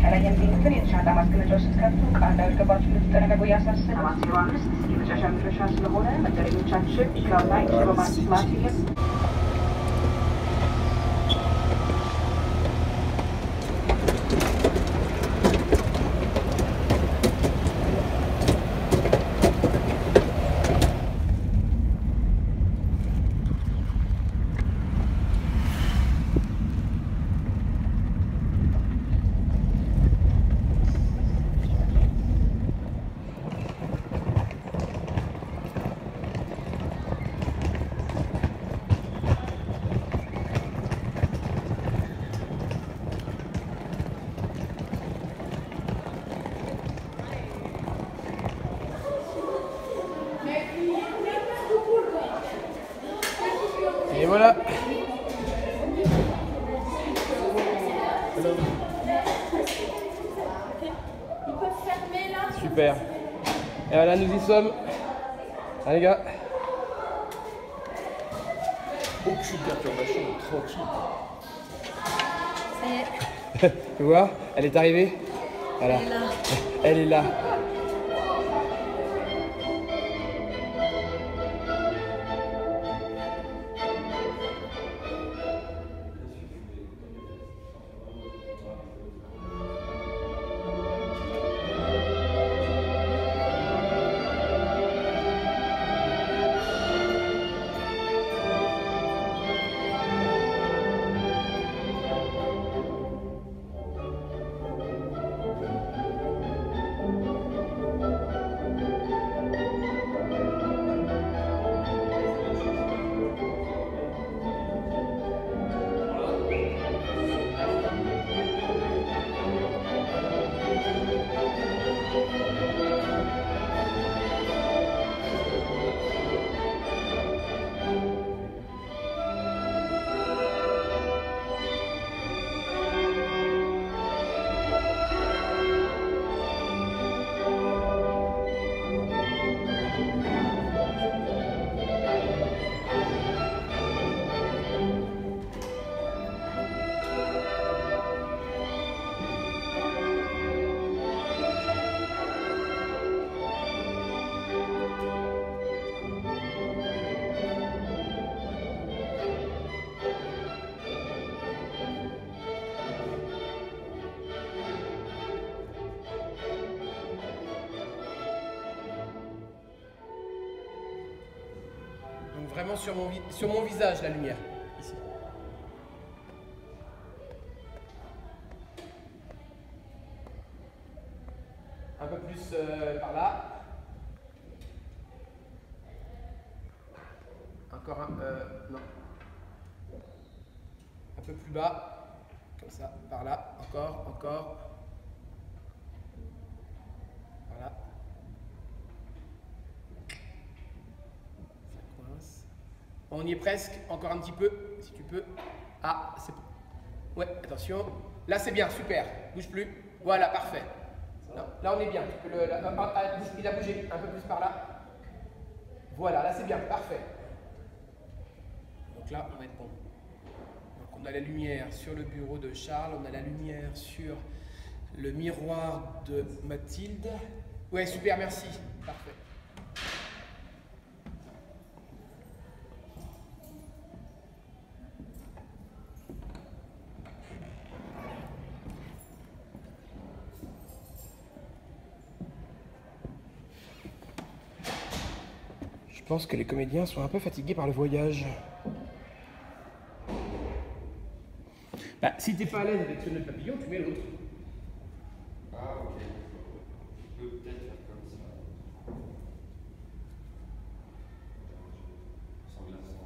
ከላይ የሚገኙትን የተሻለ ማስቀመጫዎች ስትከፍቱ ቃል እንዳይገባችሁ እንድትጠነቀቁ እያሳሰብን 705 የመጨረሻ መድረሻ ስለሆነ መንገደኞቻችን ከላይ በማስማት Et voilà. Super. Et voilà, nous y sommes. Allez les gars. Aucune perturbation, tranquille. Ça y est. Tu vois, elle est arrivée. Voilà. Elle est là. Elle est là. Donc vraiment sur mon visage la lumière. Ici. Un peu plus par là. Encore un... non. Un peu plus bas. Comme ça, par là. Encore. Voilà. Ça coince. On y est presque. Encore un petit peu, si tu peux. Ah, c'est... Ouais, attention. Là, c'est bien, super. Bouge plus. Voilà, parfait. Là, on est bien. Tu peux il a bougé un peu plus par là. Voilà, là, c'est bien, parfait. Donc là, on va être bon. Donc on a la lumière sur le bureau de Charles, on a la lumière sur le miroir de Mathilde. Ouais, super, merci. Parfait. Je pense que les comédiens sont un peu fatigués par le voyage. Bah, si t'es pas à l'aise avec ce nœud papillon, tu mets l'autre. Ah, ok. Je peux peut-être faire comme ça. Sans glaçon.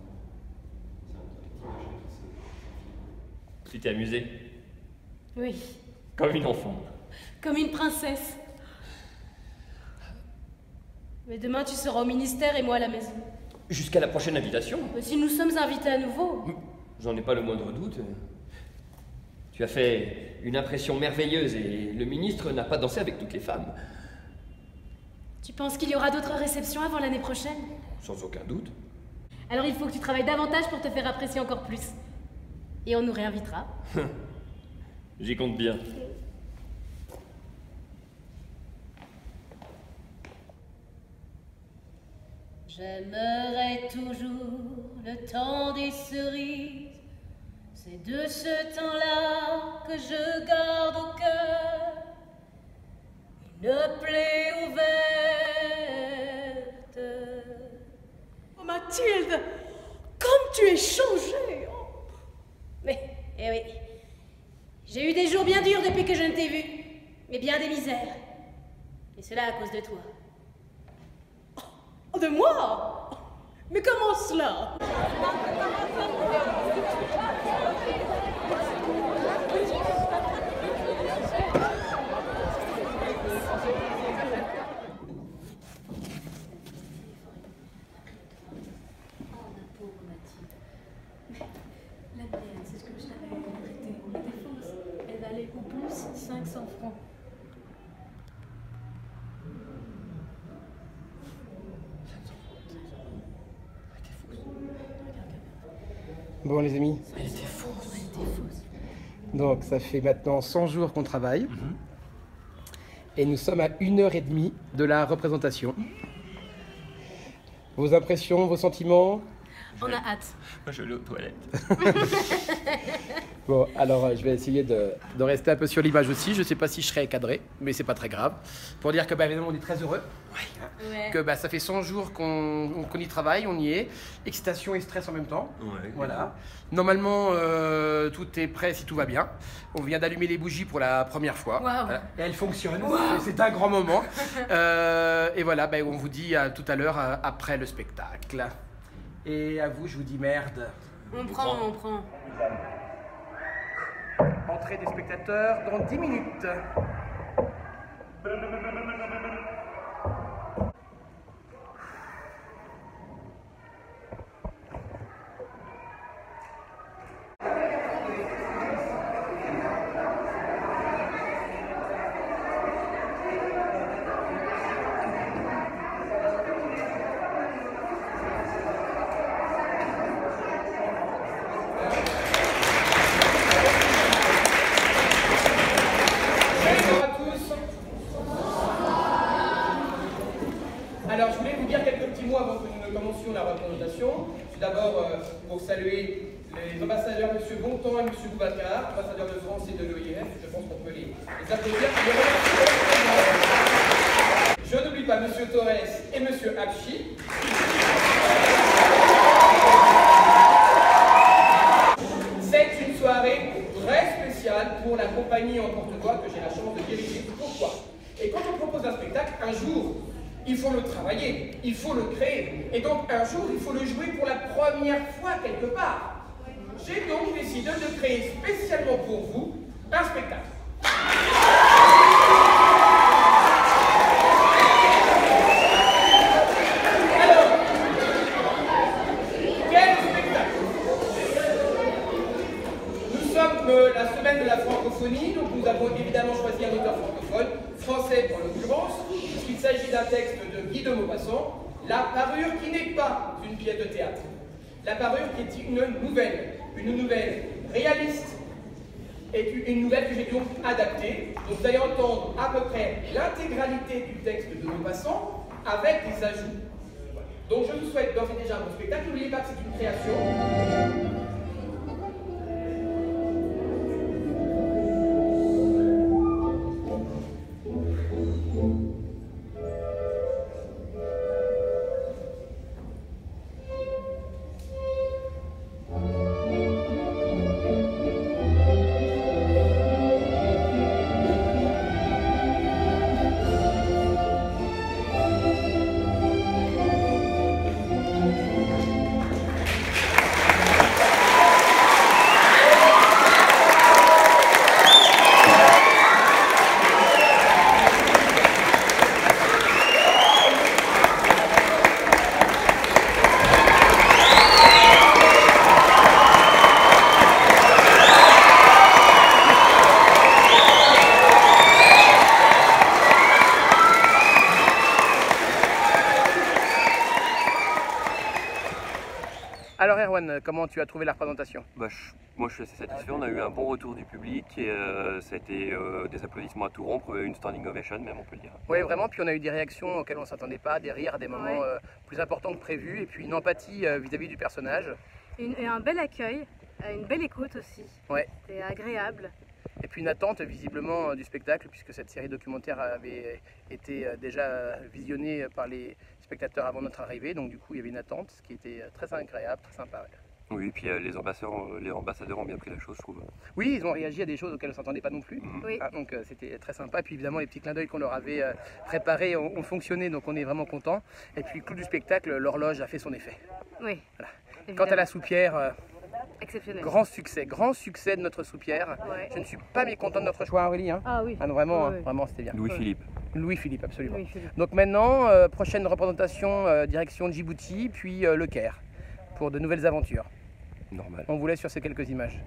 Tu t'es amusée? Oui. Comme une enfant. Comme une princesse. Mais demain, tu seras au ministère et moi à la maison. Jusqu'à la prochaine invitation. Mais si nous sommes invités à nouveau. J'en ai pas le moindre doute. Tu as fait une impression merveilleuse et le ministre n'a pas dansé avec toutes les femmes. Tu penses qu'il y aura d'autres réceptions avant l'année prochaine? Sans aucun doute. Alors il faut que tu travailles davantage pour te faire apprécier encore plus. Et on nous réinvitera. J'y compte bien. J'aimerais toujours le temps des cerises. C'est de ce temps-là que je garde au cœur une plaie ouverte. Oh Mathilde, comme tu es changée. Oh. Mais, eh oui, j'ai eu des jours bien durs depuis que je ne t'ai vu, mais bien des misères. Et cela à cause de toi. Oh, de moi? Mais comment cela? La mienne, c'est ce que je t'avais prêté. Elle était fausse. Elle valait au plus 500 francs. Bon les amis, Elle était fausse. Elle était fausse. donc ça fait maintenant 100 jours qu'on travaille. Et nous sommes à 1h30 de la représentation. Vos impressions, vos sentiments? On a hâte. Moi, je vais aller aux toilettes. Bon, alors je vais essayer de rester un peu sur l'image aussi. Je sais pas si je serai cadré, mais c'est pas très grave. Pour dire que évidemment on est très heureux. Ouais. Que ça fait 100 jours qu'on y travaille, on y est. Excitation et stress en même temps. Ouais. Voilà. Normalement, tout est prêt si tout va bien. On vient d'allumer les bougies pour la première fois. Waouh. Voilà. Et elles fonctionnent. C'est un grand moment. Et voilà, on vous dit à tout à l'heure après le spectacle. Et à vous, je vous dis merde. On prend. Entrée des spectateurs dans 10 minutes. Bonjour à tous. Alors, je voulais vous dire quelques petits mots avant que nous ne commencions la représentation. Tout d'abord, pour saluer les ambassadeurs M. Bontemps et M. Boubacar, ambassadeurs de France et de l'OIF. Je pense qu'on peut les applaudir. Je n'oublie pas M. Torres et M. Abchi. C'est une soirée très spéciale pour la compagnie Emporte Toi que j'ai la chance de diriger. Pourquoi? Et quand on propose un spectacle, un jour, il faut le travailler, il faut le créer. Et donc un jour, il faut le jouer pour la première fois quelque part. J'ai donc décidé de créer spécialement pour vous un spectacle. Alors, quel spectacle? Nous sommes la semaine de la francophonie, donc nous avons évidemment choisi un auteur francophone, français en l'occurrence, puisqu'il s'agit d'un texte de Guy de Maupassant, La Parure, qui n'est pas une pièce de théâtre. La Parure qui est une nouvelle réaliste, et une nouvelle que j'ai donc adaptée. Donc vous allez entendre à peu près l'intégralité du texte de Maupassant avec des ajouts. Donc je vous souhaite d'ores et déjà un bon spectacle. N'oubliez pas que c'est une création. Marwan, comment tu as trouvé la représentation? Moi, je suis assez satisfait. On a eu un bon retour du public et ça a été des applaudissements à tout rompre, une standing ovation même, on peut le dire. Oui, vraiment. Puis on a eu des réactions auxquelles on ne s'attendait pas, des rires, des moments plus importants que prévus, et puis une empathie vis-à-vis du personnage. Et un bel accueil, une belle écoute aussi. Ouais. C'était agréable. Et puis une attente visiblement du spectacle, puisque cette série documentaire avait été déjà visionnée par les spectateurs avant notre arrivée, donc du coup il y avait une attente, ce qui était très agréable, très sympa. Ouais. Oui, et puis les ambassadeurs ont bien pris la chose, je trouve. Oui, ils ont réagi à des choses auxquelles on ne s'entendait pas non plus. Oui. Ah, donc c'était très sympa. Puis évidemment, les petits clins d'œil qu'on leur avait préparés ont fonctionné, donc on est vraiment content. Et puis, le clou du spectacle, l'horloge a fait son effet. Oui. Voilà. Évidemment. Quant à la soupière, Exceptionnel. grand succès de notre soupière. Ouais. Je ne suis pas mécontent de notre choix, Aurélie. Hein. Ah oui. Ah non, vraiment, Oui, oui. vraiment c'était bien. Louis-Philippe. Louis-Philippe, absolument. Louis-Philippe. Donc maintenant, prochaine représentation direction Djibouti, puis Le Caire, pour de nouvelles aventures. Normal. On vous laisse sur ces quelques images.